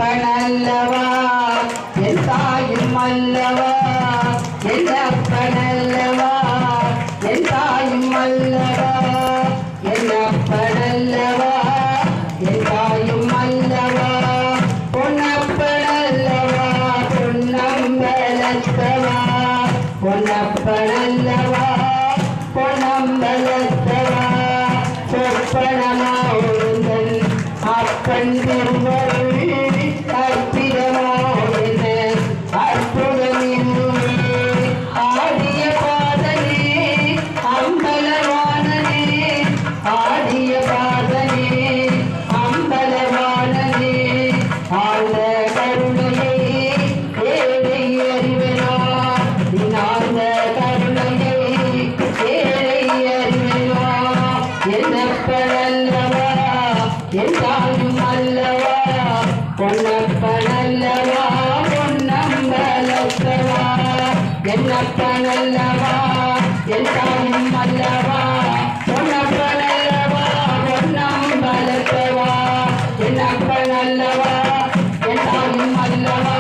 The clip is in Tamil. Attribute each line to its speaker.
Speaker 1: என்னப்பனல்லவா என் தாயும் அல்லவா என்னப்பனல்லவா என் தாயும் அல்லவா என்னப்பனல்லவா என் தாயும் அல்லவா பொன்னப்பனல்லவா பொன்னம்பலத்தவா பொன்னப்பனல்லவா பொன்னம்பலத்தவா சொப்பனமாவுந்தன் அப்பன் திருவருள் அற்புதமாவுன அற்புதமின்னுமே ஆடிய பாதனே அம்பலவானனே ஆடிய பாதனே அம்பலவானனே ஆழ்ந்த கருணையை ஏழை அறிவனா ஆழ்ந்த கருணையை ஏழை அறிவனா என்னப்பனல்லவா என் தாயும் அல்லவா பொன்னப்பனல்லவா பொன்னம்பலத்தவா என்னப்பனல்லவா என் தாயும் அல்லவா பொன்னப்பனல்லவா பொன்னம்பலத்தவா என்னப்பனல்லவா என் தாயும் அல்லவா